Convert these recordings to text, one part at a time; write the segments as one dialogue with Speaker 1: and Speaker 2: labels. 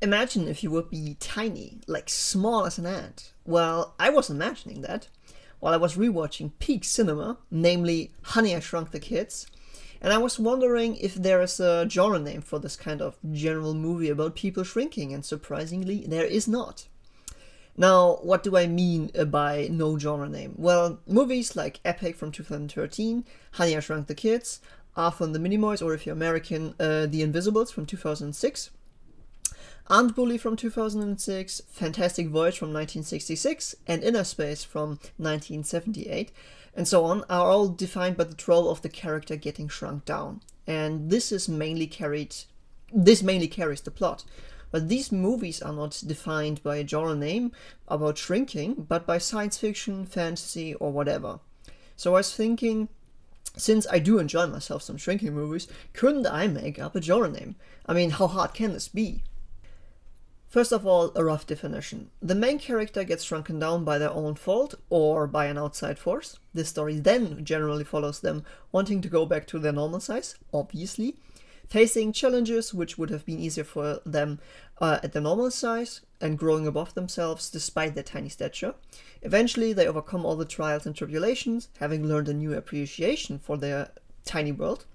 Speaker 1: Imagine if you would be tiny, like small as an ant. Well, I was imagining that while I was rewatching peak cinema, namely Honey, I Shrunk the Kids, and I was wondering if there is a genre name for this kind of general movie about people shrinking, and surprisingly, there is not. Now, what do I mean by no genre name? Well, movies like Epic from 2013, Honey, I Shrunk the Kids, Arthur and the Minimoys, or if you're American, The Invisibles from 2006, Ant Bully from 2006, Fantastic Voyage from 1966, and Inner Space from 1978, and so on, are all defined by the trope of the character getting shrunk down. And this mainly carries the plot. But these movies are not defined by a genre name about shrinking, but by science fiction, fantasy, or whatever. So I was thinking, since I do enjoy myself some shrinking movies, couldn't I make up a genre name? I mean, how hard can this be? First of all, a rough definition. The main character gets shrunken down by their own fault or by an outside force. This story then generally follows them wanting to go back to their normal size, obviously, facing challenges which would have been easier for them at their normal size, and growing above themselves despite their tiny stature. Eventually, they overcome all the trials and tribulations, having learned a new appreciation for their tiny world.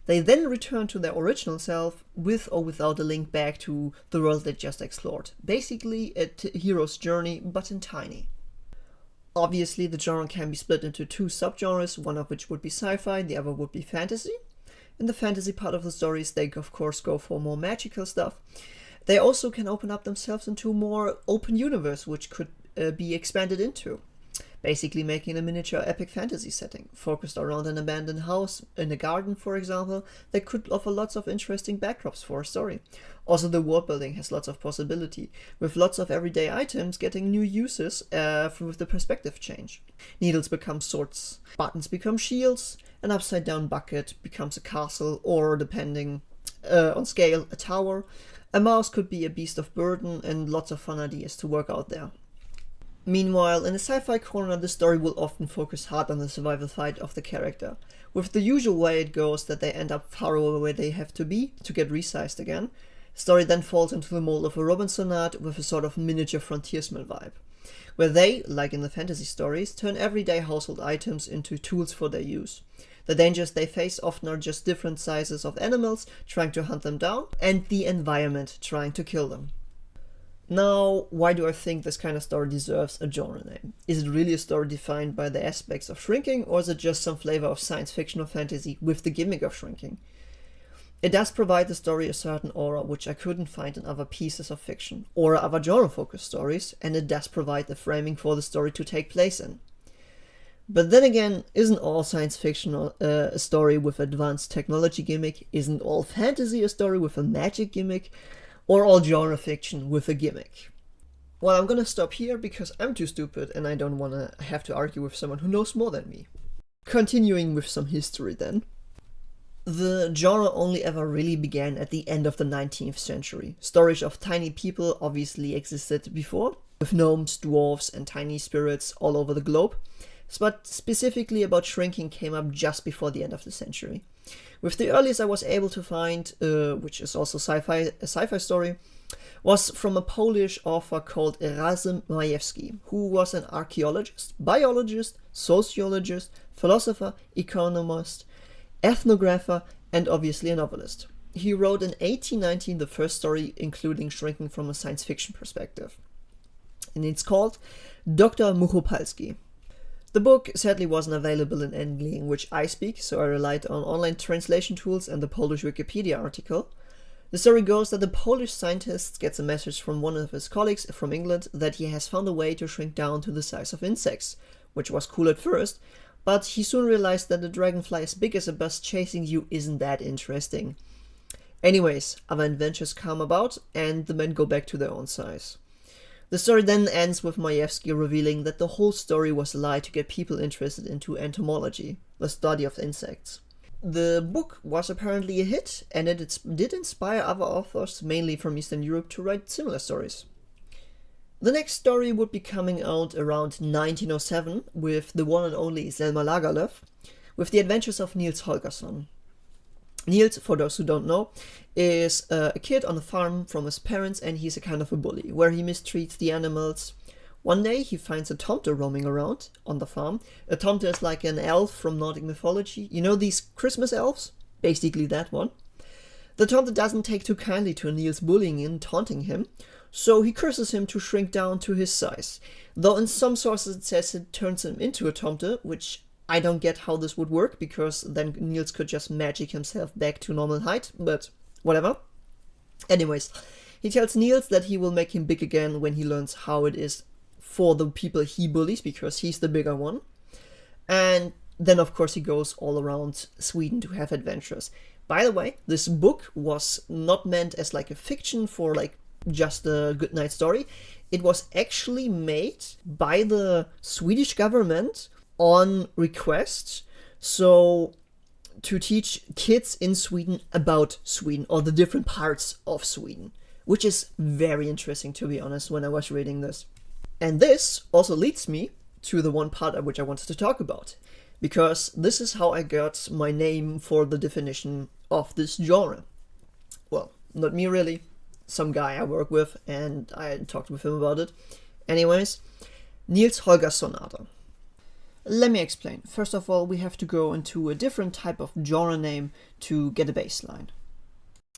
Speaker 1: They then return to their original self, with or without a link back to the world they just explored. Basically, a hero's journey, but in tiny. Obviously, the genre can be split into two subgenres, one of which would be sci-fi, the other would be fantasy. In the fantasy part of the stories, they of course go for more magical stuff. They also can open up themselves into a more open universe, which could be expanded into. Basically making a miniature epic fantasy setting, focused around an abandoned house in a garden, for example, that could offer lots of interesting backdrops for a story. Also, the world building has lots of possibility, with lots of everyday items getting new uses with the perspective change. Needles become swords, buttons become shields, an upside down bucket becomes a castle, or depending on scale, a tower. A mouse could be a beast of burden, and lots of fun ideas to work out there. Meanwhile, in the sci-fi corner, the story will often focus hard on the survival fight of the character, with the usual way it goes that they end up far away where they have to be to get resized again. The story then falls into the mold of a Robinsonade with a sort of miniature frontiersman vibe, where they, like in the fantasy stories, turn everyday household items into tools for their use. The dangers they face often are just different sizes of animals trying to hunt them down, and the environment trying to kill them. Now, why do I think this kind of story deserves a genre name? Is it really a story defined by the aspects of shrinking, or is it just some flavor of science fiction or fantasy with the gimmick of shrinking? It does provide the story a certain aura which I couldn't find in other pieces of fiction, or other genre-focused stories, and it does provide the framing for the story to take place in. But then again, isn't all science fiction a story with advanced technology gimmick? Isn't all fantasy a story with a magic gimmick? Or all genre fiction with a gimmick? Well, I'm gonna stop here because I'm too stupid and I don't wanna have to argue with someone who knows more than me. Continuing with some history then. The genre only ever really began at the end of the 19th century. Stories of tiny people obviously existed before, with gnomes, dwarves, and tiny spirits all over the globe, but specifically about shrinking came up just before the end of the century. With the earliest I was able to find, which is also a sci-fi story, was from a Polish author called Erasm Majewski, who was an archaeologist, biologist, sociologist, philosopher, economist, ethnographer, and obviously a novelist. He wrote in 1819 the first story including shrinking from a science fiction perspective. And it's called Dr. Muchopalski. The book sadly wasn't available in any language I speak, so I relied on online translation tools and the Polish Wikipedia article. The story goes that the Polish scientist gets a message from one of his colleagues from England that he has found a way to shrink down to the size of insects, which was cool at first, but he soon realized that a dragonfly as big as a bus chasing you isn't that interesting. Anyways, other adventures come about, and the men go back to their own size. The story then ends with Majewski revealing that the whole story was a lie to get people interested into entomology, the study of insects. The book was apparently a hit, and it did inspire other authors, mainly from Eastern Europe, to write similar stories. The next story would be coming out around 1907 with the one and only Selma Lagerlöf, with the adventures of Niels Holgersson. Niels, for those who don't know, is a kid on a farm from his parents, and he's a kind of a bully, where he mistreats the animals. One day he finds a tomte roaming around on the farm. A tomte is like an elf from Nordic mythology. You know these Christmas elves? Basically that one. The tomte doesn't take too kindly to Niels bullying and taunting him, so he curses him to shrink down to his size. Though in some sources it says it turns him into a tomte, which I don't get how this would work, because then Niels could just magic himself back to normal height, but whatever. Anyways, he tells Niels that he will make him big again when he learns how it is for the people he bullies, because he's the bigger one. And then of course he goes all around Sweden to have adventures. By the way, this book was not meant as like a fiction for like just a good night story. It was actually made by the Swedish government on request, so to teach kids in Sweden about Sweden, or the different parts of Sweden, which is very interesting, to be honest, when I was reading this. And this also leads me to the one part which I wanted to talk about, because this is how I got my name for the definition of this genre. Well, not me really, some guy I work with, and I talked with him about it. Anyways, Niels Holger Sonata. Let me explain. First of all, we have to go into a different type of genre name to get a baseline.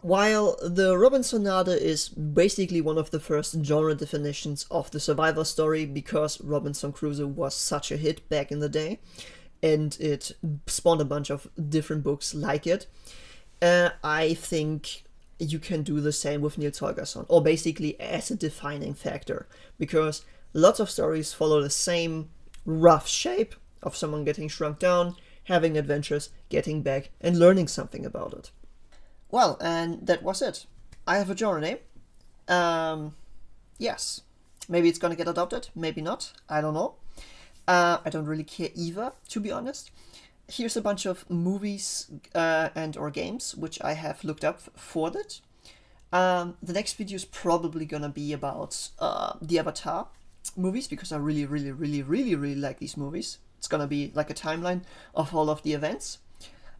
Speaker 1: While the Robinsonade is basically one of the first genre definitions of the survival story, because Robinson Crusoe was such a hit back in the day, and it spawned a bunch of different books like it, I think you can do the same with Niels Holgersson, or basically as a defining factor, because lots of stories follow the same rough shape of someone getting shrunk down, having adventures, getting back, and learning something about it. Well, and that was it. I have a genre name. Yes. Maybe it's gonna get adopted, maybe not, I don't know. I don't really care either, to be honest. Here's a bunch of movies and or games which I have looked up for that. The next video is probably gonna be about the Avatar movies, because I really like these movies. It's gonna be like a timeline of all of the events.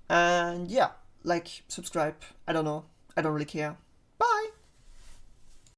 Speaker 1: And yeah, like, subscribe, I don't know, I don't really care.